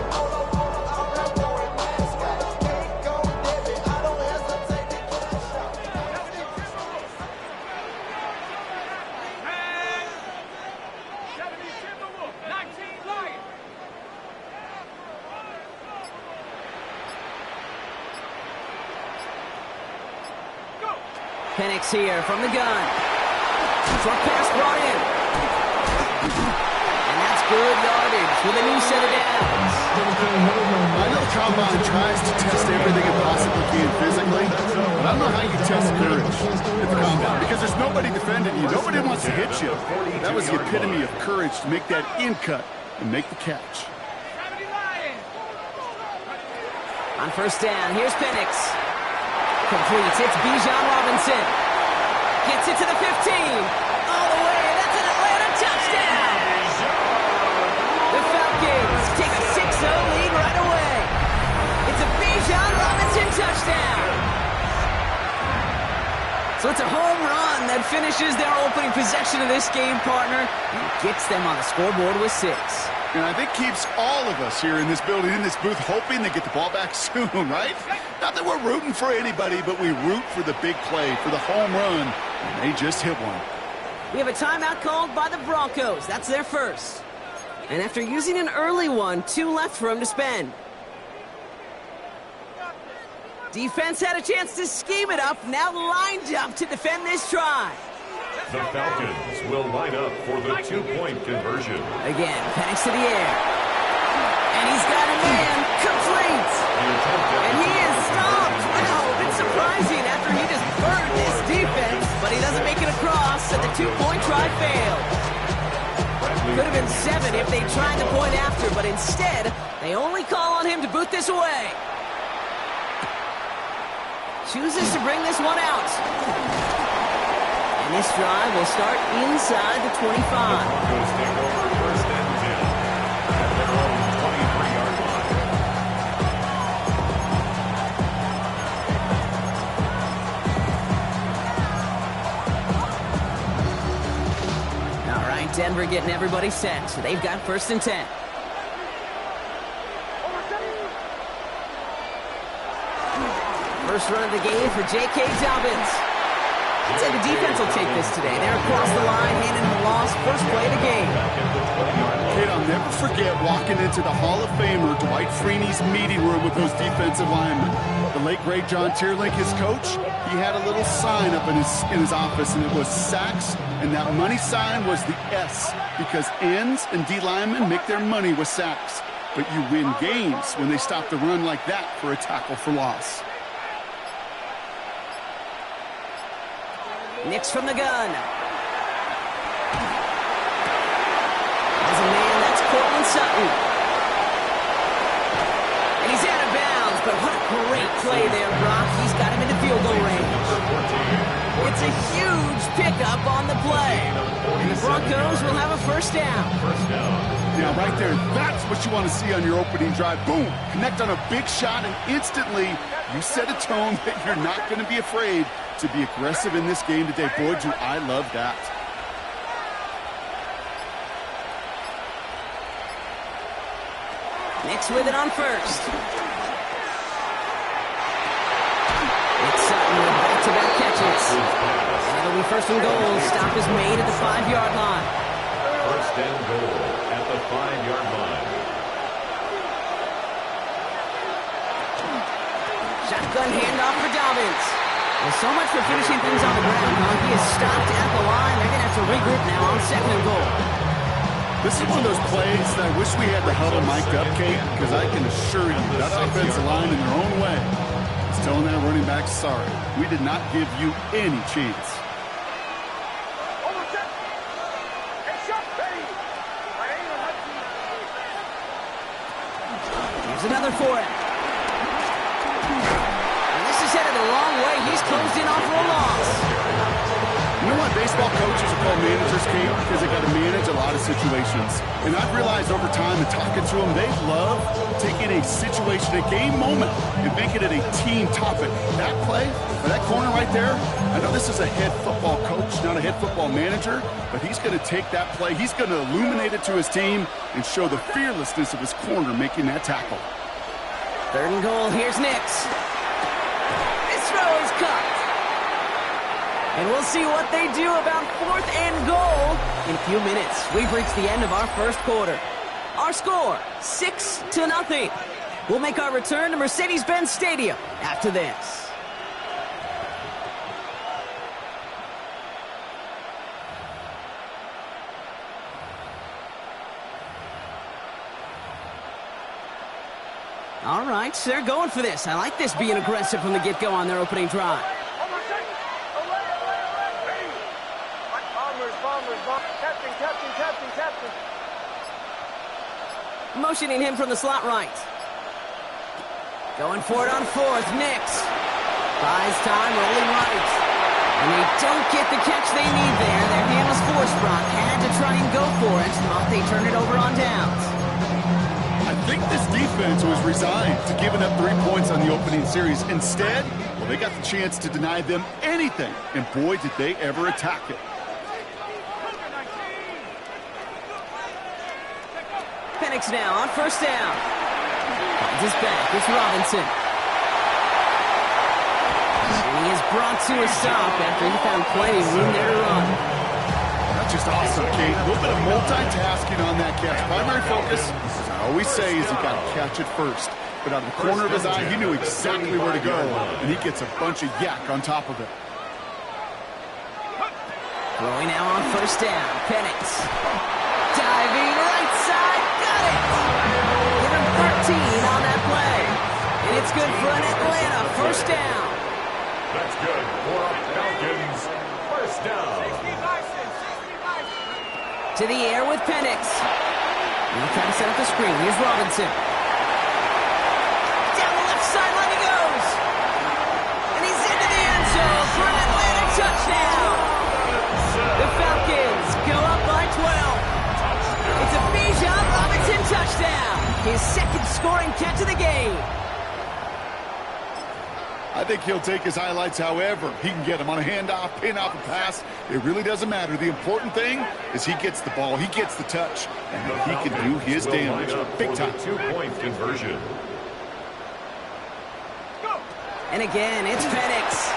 Speaker 2: Penix here from the gun. Short pass brought in. And that's good yardage with a new set of downs.
Speaker 3: I know Combine tries to test everything it possibly can physically, but I don't know how you test courage at the Combine because there's nobody defending you. Nobody wants to hit you. That was the epitome of courage to make that in cut and make the catch.
Speaker 2: On first down, here's Penix. Completes. It's Bijan Robinson. Gets it to the 15. All the way. That's an Atlanta touchdown. The Falcons take a 6-0 lead right away. It's a Bijan Robinson touchdown. So it's a home run that finishes their opening possession of this game, partner, and gets them on the scoreboard with 6.
Speaker 3: And I think keeps all of us here in this building, in this booth, hoping they get the ball back soon, right? Not that we're rooting for anybody, but we root for the big play, for the home run, and they just hit one.
Speaker 2: We have a timeout called by the Broncos. That's their first. And after using an early one, 2 left for them to spend. Defense had a chance to scheme it up, now lined up to defend this try.
Speaker 4: The Falcons will line up for the 2-point conversion.
Speaker 2: Again, Penix to the air. And he's got a man complete. And he is stopped. Wow, a bit surprising after he just burned this defense. But he doesn't make it across, and the 2-point try failed. Could have been 7 if they tried the point after, but instead, they only call on him to boot this away. Chooses to bring this one out. And this drive will start inside the 25.
Speaker 4: Broncos take over first and 10 at their own 23-yard line.
Speaker 2: All right, Denver getting everybody set. So they've got first and 10. First run of the game for J.K. Dobbins. I'd say the defense will take this today. They're across the line, handing the loss. First play of the game.
Speaker 3: Kid, I'll never forget walking into the Hall of Famer Dwight Freeney's meeting room with those defensive linemen. The late, great John Tierlink, his coach, he had a little sign up in his office, and it was sacks, and that money sign was the S, because ends and D linemen make their money with sacks. But you win games when they stop the run like that for a tackle for loss.
Speaker 2: Nix from the gun. As a man, that's Cortland Sutton. And he's out of bounds, but what a great play there, Brock. He's got him into field goal range. It's a huge pickup on the play. And the Broncos will have a first down.
Speaker 3: Now, right there, that's what you want to see on your opening drive. Boom! Connect on a big shot, and instantly you set a tone that you're not going to be afraid to be aggressive in this game today. Boy, do I love that.
Speaker 2: Nix with it on first. It's Sutton with back-to-back catches. And it'll be first and goal. Stop is made at the 5-yard line.
Speaker 4: First and goal at the 5-yard line.
Speaker 2: Shotgun handoff for Dobbins. Well, so much for finishing things on the ground, huh? He is stopped at the line. They're going to have to regroup now on second and goal.
Speaker 3: This is one of those plays that I wish we had the huddle mic'd up, Kate, because I can assure you that offensive line in their own way is telling that running back, sorry, we did not give you any chance.
Speaker 2: Here's another for him. And this is headed the wrong way. He's closed in on for a loss.
Speaker 3: You know why baseball coaches are called managers, Kate? Because they got to manage a lot of situations. And I've realized over time in talking to them, they love taking a situation, a game moment, and making it a team topic. That play, or that corner right there, I know this is a head football coach, not a head football manager, but he's going to take that play, he's going to illuminate it to his team and show the fearlessness of his corner making that tackle.
Speaker 2: Third and goal, here's Nix. This throw is caught. And we'll see what they do about fourth and goal in a few minutes. We've reached the end of our first quarter. Our score, 6-0. We'll make our return to Mercedes-Benz Stadium after this. All right, they're going for this. I like this being aggressive from the get-go on their opening drive. Motioning him from the slot right. Going for it on fourth. Nix buys time, rolling right. And they don't get the catch they need there. Their hand was forced. Brock had to try and go for it, but they turned it over on downs.
Speaker 3: I think this defense was resigned to giving up 3 points on the opening series. Instead, well, they got the chance to deny them anything. And boy, did they ever attack it.
Speaker 2: Penix now on first down. Finds his back. It's Robinson. And he is brought to a stop after he found plenty of room there to run.
Speaker 3: That's just awesome, Kate. A little bit of multitasking on that catch. Primary focus, as I always say, is you got to catch it first. But out of the corner of his eye, he knew exactly where to go, and he gets a bunch of yak on top of it.
Speaker 2: Throwing now on first down. Penix. Diving right side. Got it. Give him 13 on that play. And it's good for an Atlanta first down.
Speaker 4: That's good for a Falcons first down.
Speaker 2: To the air with Penix. He'll try to set up the screen. Here's Robinson. Down the left sideline he goes. And he's into the end zone for an Atlanta touchdown. The Falcons go up by 12. It's a Bijan Robinson touchdown. His second scoring catch of the game.
Speaker 3: I think he'll take his highlights however he can get them on a handoff, pin off a pass. It really doesn't matter. The important thing is he gets the ball, he gets the touch, and he can do his damage big time.
Speaker 4: 2-point conversion.
Speaker 2: And again, it's Penix.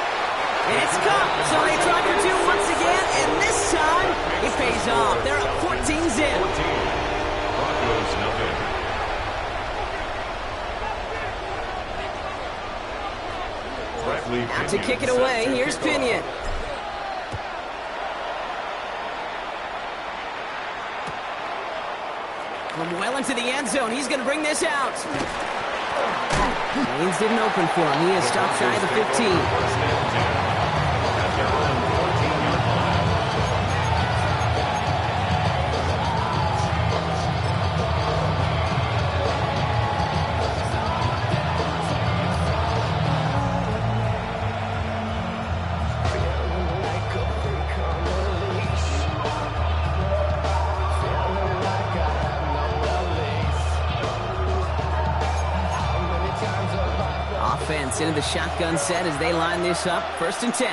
Speaker 2: And it's caught. So they try for two once again, and this time it pays off. They're up 14-zip.
Speaker 4: Broncos nothing.
Speaker 2: Out to kick it away. Here's Pinion. From well into the end zone, he's going to bring this out. Lanes didn't open for him. He is stopped shy of the 15. Offense into the shotgun set as they line this up. 1st and 10.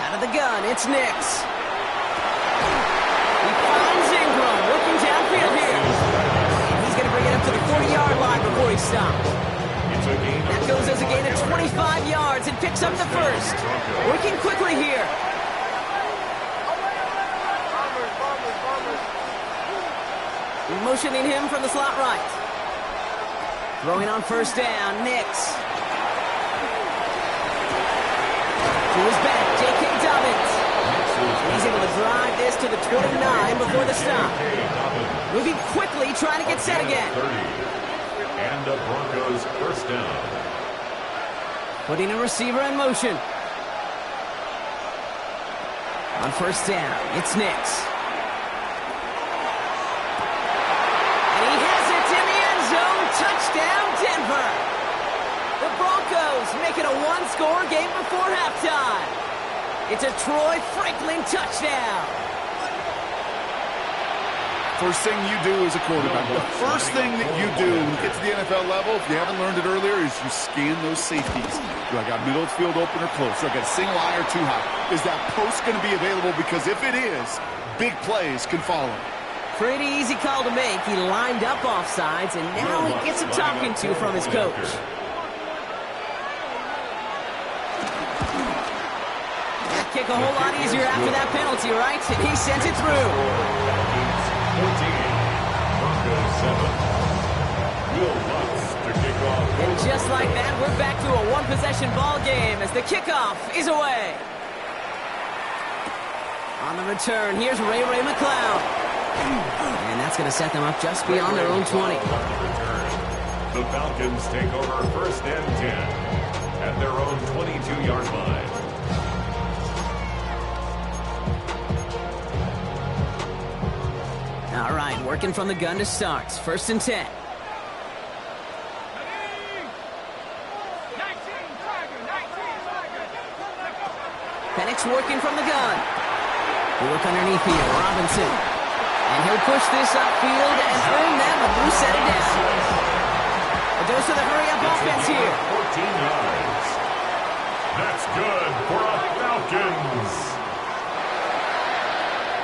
Speaker 2: Out of the gun, it's Nix. He finds Ingram working downfield here. And he's going to bring it up to the 40-yard line before he stops. That goes as a gain of 25 yards and picks up the first. Working quickly here. Motioning him from the slot right. Throwing on 1st down, Nix. To his back, J.K. Dobbins. He's able to drive this to the 29 before the stop. Moving quickly, trying to get set again.
Speaker 4: And the Broncos 1st down.
Speaker 2: Putting a receiver in motion. On 1st down, it's Nix. Touchdown, Denver! The Broncos make it a one-score game before halftime. It's a Troy Franklin touchdown.
Speaker 3: First thing you do as a quarterback, the first thing that you do when you get to the NFL level, if you haven't learned it earlier, is you scan those safeties. Do I got middle of the field open or close? Do I got a single eye or too high? Is that post going to be available? Because if it is, big plays can follow.
Speaker 2: Pretty easy call to make. He lined up offsides, and now he gets a talking to from his coach. That kick a whole lot easier after that penalty, right? And he sends it through. And just like that, we're back to a one-possession ball game as the kickoff is away. On the return, here's Ray McCloud. And that's going to set them up just beyond their own 20.
Speaker 4: The Falcons take over 1st and 10 at their own 22-yard line.
Speaker 2: All right, working from the gun to start. 1st and 10. Penix working from the gun. We look underneath here. Robinson. And he'll push this upfield and earn them a new set of downs. A dose of the hurry-up offense here.
Speaker 4: 14 yards. That's good for a Falcons.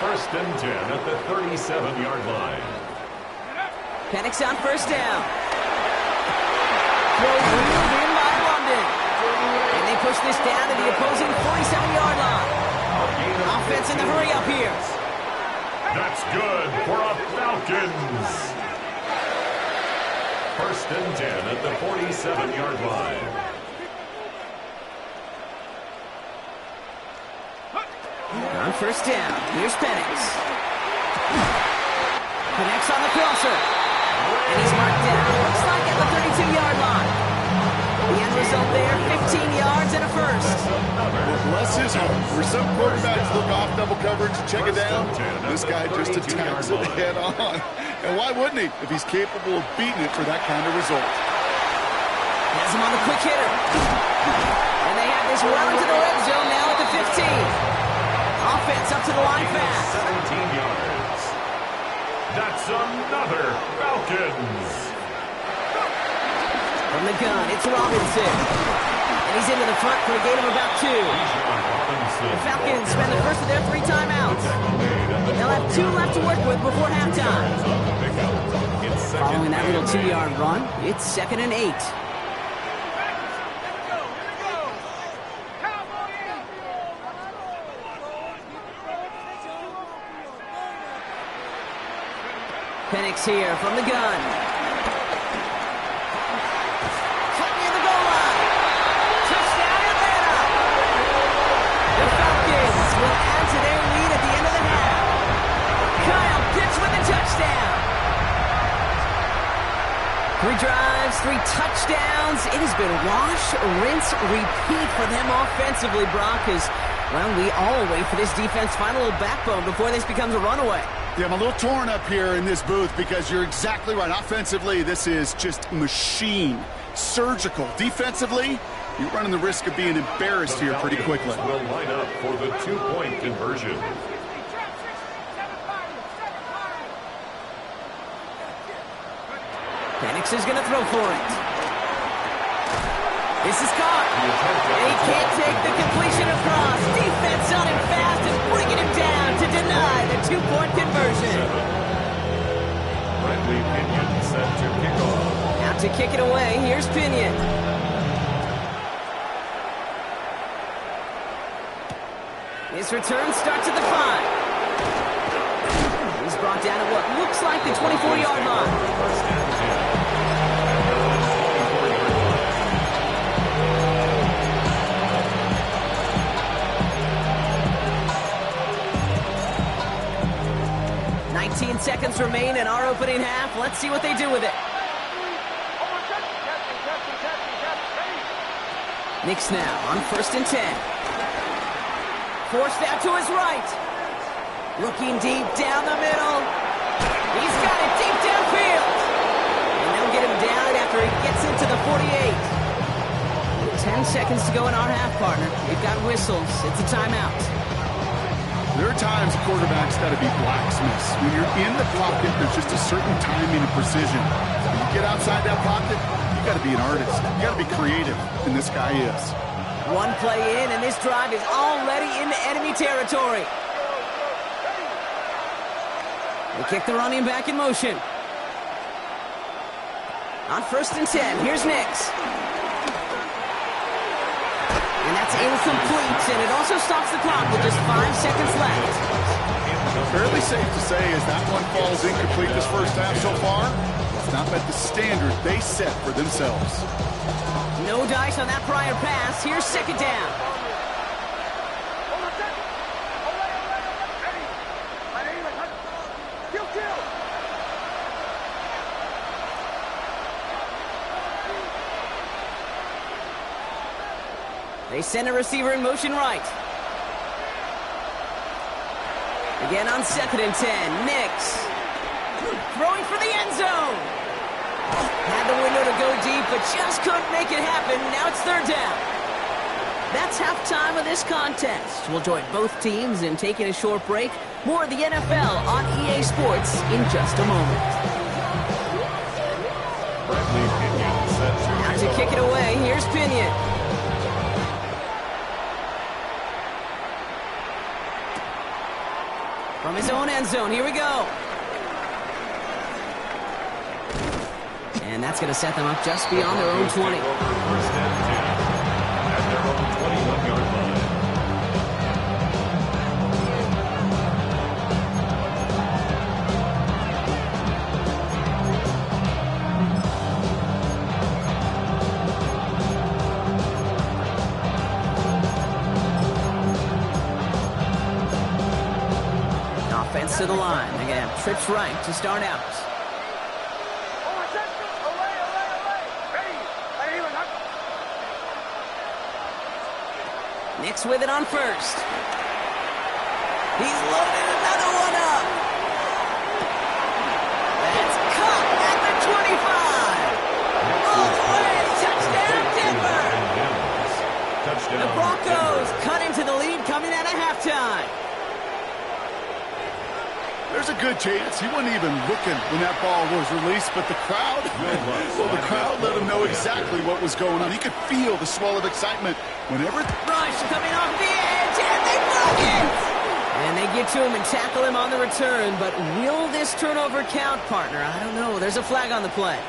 Speaker 4: 1st and 10 at the 37-yard line.
Speaker 2: Penix on 1st down. Throw wheeled in by London. And they push this down to the opposing 47-yard line. Offense in the hurry-up here.
Speaker 4: That's good for a Falcons. 1st and 10 at the 47-yard line.
Speaker 2: On 1st down, here's Penix. Penix on the crosser. And he's marked down, looks like at the 32-yard line. The end result there, 15 yards and a first.
Speaker 3: Well, bless his heart. For some quarterbacks look off double coverage, check it down. This guy just attacks it head on. And why wouldn't he if he's capable of beating it for that kind of result?
Speaker 2: Has him on the quick hitter. And they have this well into the red zone now at the 15. Offense up to the line fast.
Speaker 4: 17 yards. That's another Falcons.
Speaker 2: From the gun, it's Robinson. And he's into the front for a gain of about 2. The Falcons spend the first of their 3 timeouts. They'll have 2 left to work with before halftime. Following that little 2-yard run, it's 2nd and 8. Penix here from the gun. Cut near the goal line. Touchdown, Atlanta. The Falcons will add to their lead at the end of the half. Kyle Pitts with a touchdown. 3 drives, 3 touchdowns. It has been wash, rinse, repeat for them offensively, Brock, as, well, we all wait for this defense final little backbone before this becomes a runaway.
Speaker 3: Yeah, I'm a little torn up here in this booth because you're exactly right. Offensively, this is just machine. Surgical. Defensively, you're running the risk of being embarrassed here pretty quickly.
Speaker 4: Will line up for the 2-point conversion.
Speaker 2: Penix is going to throw for it. This is caught. And he can't take the completion across. Defense on him fast and bringing him down to deny the 2-point conversion.
Speaker 4: Bradley Pinion set to kick off.
Speaker 2: Out to kick it away, here's Pinion. His return starts at the 5. He's brought down at what looks like the 24-yard line. 19 seconds remain in our opening half. Let's see what they do with it. Knicks now on 1st and 10. Forced out to his right. Looking deep down the middle. He's got it deep downfield. And they'll get him down after he gets into the 48. 10 seconds to go in our half, partner. We've got whistles. It's a timeout.
Speaker 3: There are times quarterbacks got to be blacksmiths. When you're in the pocket, there's just a certain timing and precision. When you get outside that pocket, you got to be an artist. You got to be creative, and this guy is.
Speaker 2: One play in, and this drive is already into enemy territory. They kick the running back in motion. On 1st and 10, here's Nix. And that's incomplete, and it also stops the clock with just 5 seconds left.
Speaker 3: Fairly safe to say as that one falls incomplete this first half so far, it's not met the standard they set for themselves.
Speaker 2: No dice on that prior pass. Here's 2nd down. They send a receiver in motion right. Again on 2nd and 10. Nix throwing for the end zone. Had the window to go deep, but just couldn't make it happen. Now it's 3rd down. That's halftime of this contest. We'll join both teams in taking a short break. More of the NFL on EA Sports in just a moment.
Speaker 4: Bradley Pinion set
Speaker 2: Now to kick it away, here's Pinion. From his own end zone, here we go. And that's going to set them up just beyond their own 20.
Speaker 4: 1st and 10 at their own 21-yard line.
Speaker 2: Offense to the line. They're going to have trips right to start out. Nix with it on 1st. He's loaded another one up. That's caught at the 25. All the way. Touchdown, Denver. The Broncos cut into the lead coming out of halftime.
Speaker 3: there's a good chance he wasn't even looking when that ball was released, but the crowd, well, the crowd let him know exactly what was going on. He could feel the swell of excitement whenever...
Speaker 2: Rush coming off the edge, and they block it! And they get to him and tackle him on the return, but will this turnover count, partner? I don't know. There's a flag on the play.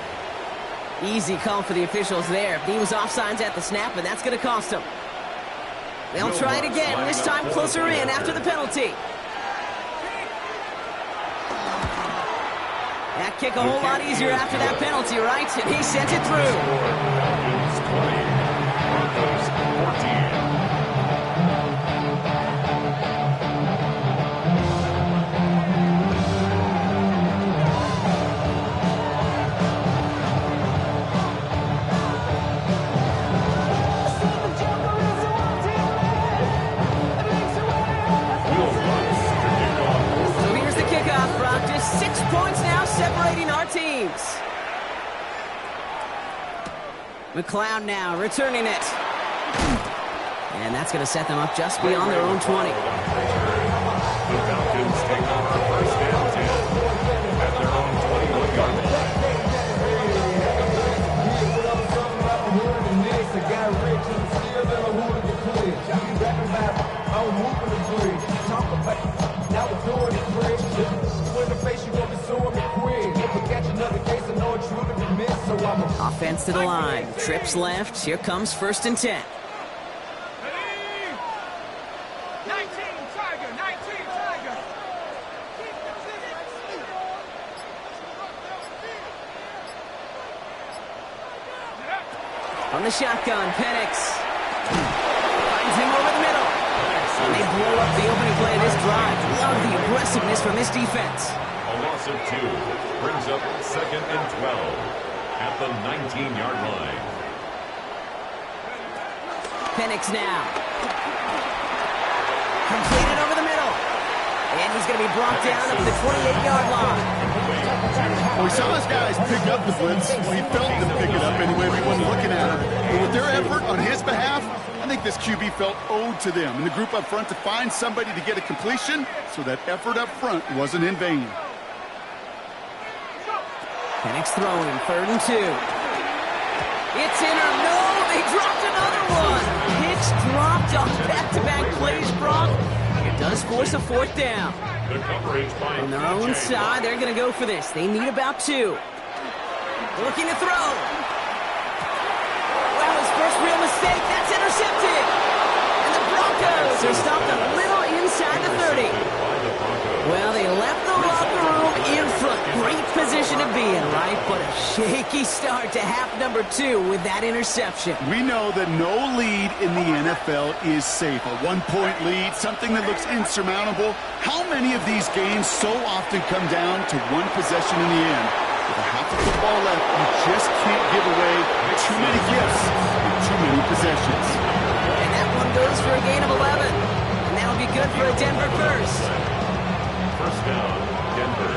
Speaker 2: Easy call for the officials there. He was offsides at the snap, and that's going to cost him. They'll try it again, this time closer in after the penalty. That kick a whole lot easier after that penalty, right? And he sent it through. So here's the kickoff, Brock. Just 6 points now separating our teams. McLeod now returning it. And that's going to set them up just beyond their own 20.
Speaker 4: The Falcons take over first and 10 at their own 21-yard line.
Speaker 2: Offense to the line. Trips left. Here comes 1st and 10. On the shotgun, Penix finds him over the middle. And they blow up the opening play of this drive. Love the aggressiveness from this defense.
Speaker 4: A loss of 2 brings up 2nd and 12 at the 19-yard line.
Speaker 2: Penix now. Completed over the middle. And he's going to be brought down up to the 28-yard line.
Speaker 3: Well, we saw those guys pick up the blitz. Well, he felt them pick it up anyway. We wasn't looking at him. But with their effort on his behalf, I think this QB felt owed to them and the group up front to find somebody to get a completion, so that effort up front wasn't in vain.
Speaker 2: Penix throwing, 3rd and 2. It's in or no, they dropped another one. Hicks dropped on back-to-back plays, Brock. It does force a 4th down.
Speaker 4: The coverage by
Speaker 2: On their own side, they're going to go for this. They need about 2. Looking to throw. Well, his first real mistake, that's intercepted. And the Broncos are stopped a little inside the 30. Well, they left the locker room in front. Great position to be in, right? But a shaky start to half number 2 with that interception.
Speaker 3: We know that no lead in the NFL is safe. A 1-point lead, something that looks insurmountable. How many of these games so often come down to one possession in the end? With a half of football left, you just can't give away too many gifts with too many possessions.
Speaker 2: And that one goes for a gain of 11. And that'll be good for a Denver first.
Speaker 4: First down, Denver.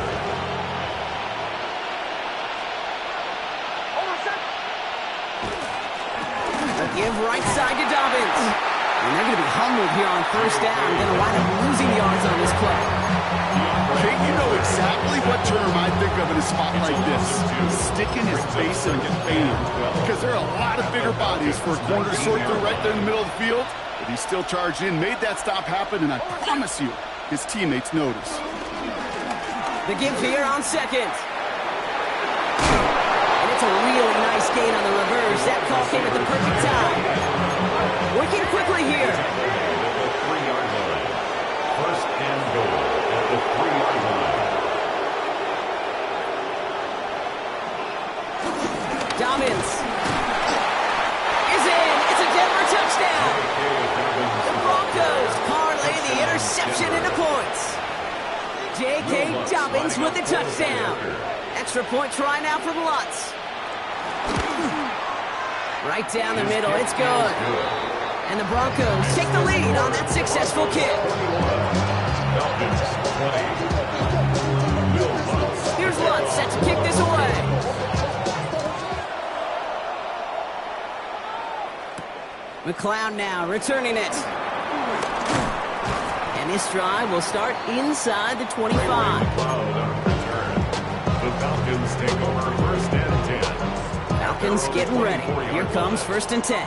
Speaker 2: Give right side to Dobbins. And they're going to be humbled here on 1st down. Going to wind up losing yards on this play.
Speaker 3: Jake, you know exactly what term I think of in a spot like this. Sticking his face in the band. Because there are a lot of bigger bodies for a corner to sort through right there in the middle of the field. But he still charged in, made that stop happen, and I promise you, his teammates notice.
Speaker 2: The give here on 2nd. And it's a really nice gain on the reverse. That call came at the perfect time. Working quickly here.
Speaker 4: At the 3-yard line. First and goal at the 3-yard line.
Speaker 2: Dobbins is in. It's a Denver touchdown. The Broncos parlay the interception into points. J.K. Dobbins with the touchdown. Extra point try now from Lutz. Right down the middle, it's good. And the Broncos take the lead on that successful kick. Here's Lutz set to kick this away. McLeod now returning it. And this drive will start inside the 25.
Speaker 4: The Falcons take over first and 10.
Speaker 2: Falcons getting ready. Here comes first and 10.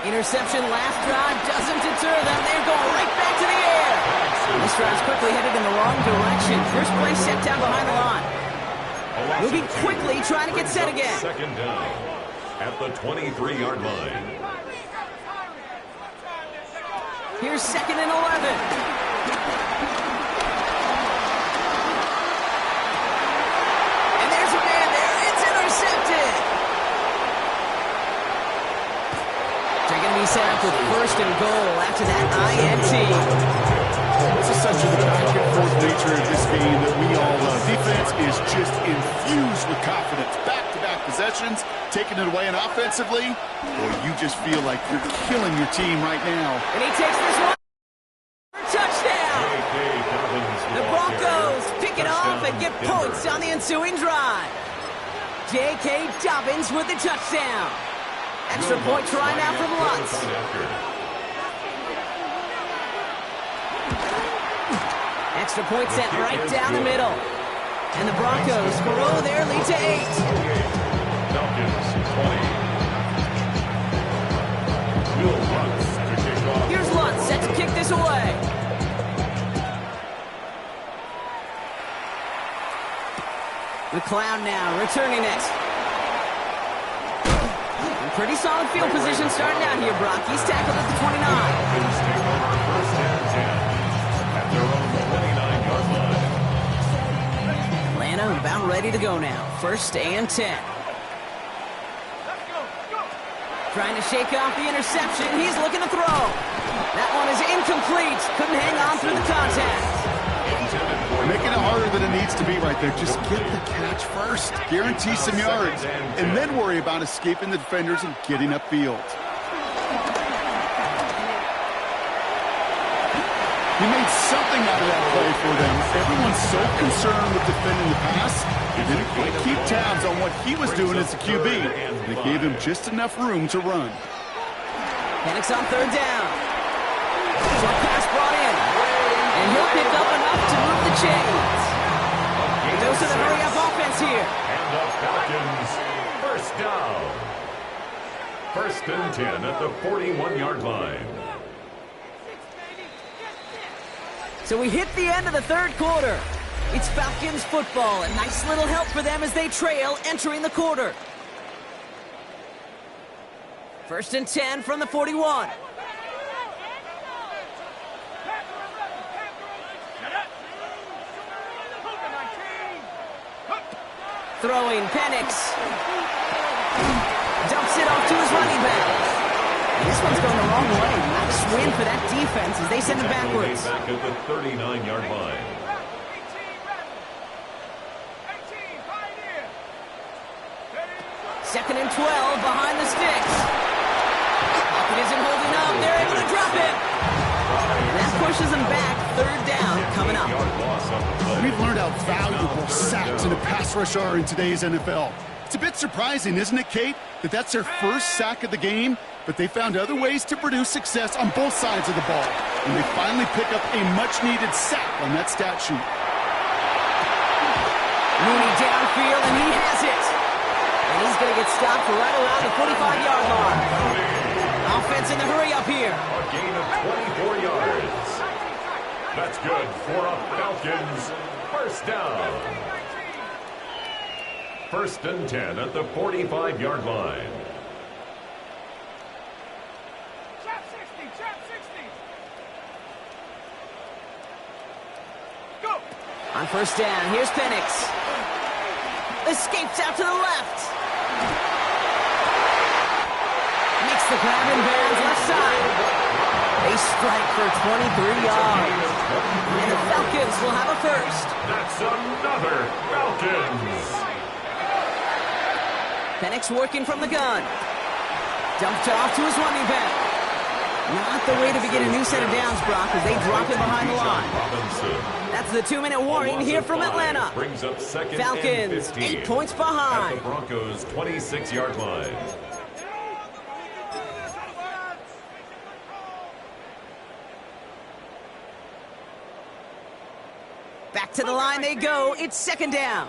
Speaker 2: Interception last drive doesn't deter them. They're going right back to the air. This drive's quickly headed in the wrong direction. First play set down behind the line. Moving quickly, trying to get set again.
Speaker 4: Second down at the 23-yard line.
Speaker 2: Here's second and 11. And there's a man there. It's intercepted. They're going to be set up with first and goal after that INT.
Speaker 3: This is such a back-and-forth nature of this game that we all love. Defense is just infused with confidence. Back-to-back possessions, taking it away, and offensively, boy, you just feel like you're killing your team right now.
Speaker 2: And he takes this one for a touchdown. The Broncos pick it off and get points on the ensuing drive. J.K. Dobbins with the touchdown. Extra point try now from Lutz. Extra point set right down the middle. And the Broncos grow their lead to 8.
Speaker 4: Falcons 20. Will Lutz to kick off.
Speaker 2: Here's Lutz set to kick this away. McLeod now returning it. Pretty solid field position starting out here, Brock. He's tackled at the 29.
Speaker 4: Falcons take over first and 10 at their own 29-yard line.
Speaker 2: Atlanta about ready to go now. First and 10. Trying to shake off the interception. He's looking to throw. That one is incomplete. Couldn't hang on through the contact.
Speaker 3: Making it harder than it needs to be right there. Just get the catch first. Guarantee some yards. And then worry about escaping the defenders and getting upfield. He made something out of that play for them. Everyone's so concerned with defending the pass, they didn't quite keep tabs on what he was doing as a QB. They gave him just enough room to run.
Speaker 2: Penix on third down. Short pass brought in. And he'll pick up enough to move the chains. He goes to the hurry-up offense here.
Speaker 4: And the Falcons, first down. First and 10 at the 41-yard line.
Speaker 2: So we hit the end of the third quarter. It's Falcons football. A nice little help for them as they trail entering the quarter. First and 10 from the 41. Throwing, Penix. Dumps it off to his running back. And this one's going the wrong way. Nice win for that defense as they send it backwards.
Speaker 4: Back at the 39-yard line.
Speaker 2: Second and 12 behind the sticks. Pocket isn't holding up. They're able to drop it. That pushes them back. Third down coming up.
Speaker 3: We've learned how valuable sacks and a pass rush are in today's NFL. It's a bit surprising, isn't it, Kate, that that's their first sack of the game, but they found other ways to produce success on both sides of the ball. And they finally pick up a much-needed sack on that stat sheet.
Speaker 2: Mooney downfield, and he has it. And he's going to get stopped right around the 45-yard line. Offense in the hurry up here.
Speaker 4: A gain of 24 yards. That's good for a Falcons first down. First and 10 at the 45-yard line.
Speaker 7: Trap 60, trap 60. Go.
Speaker 2: On first down, here's Penix. Escapes out to the left. Makes the grab in bounds left side. They strike for 23 yards. And the Falcons will have a first.
Speaker 4: That's another Falcons.
Speaker 2: Penix working from the gun. Dumped off to his running back. Not the way to begin a new set of downs, Brock, as they drop it behind the line. That's the 2-minute warning here from Atlanta.
Speaker 4: Brings up second
Speaker 2: Falcons, 8 points behind.
Speaker 4: At the Broncos' 26-yard line.
Speaker 2: Back to the line they go. It's second down.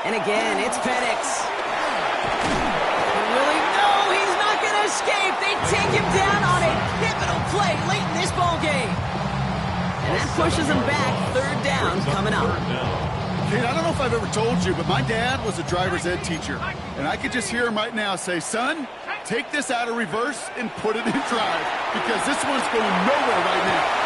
Speaker 2: And again, it's Penix. Really? No, he's not going to escape. They take him down on a pivotal play late in this ball game. And that pushes him back. Third down coming up.
Speaker 3: Kate, I don't know if I've ever told you, but my dad was a driver's ed teacher. And I could just hear him right now say, son, take this out of reverse and put it in drive. Because this one's going nowhere right now.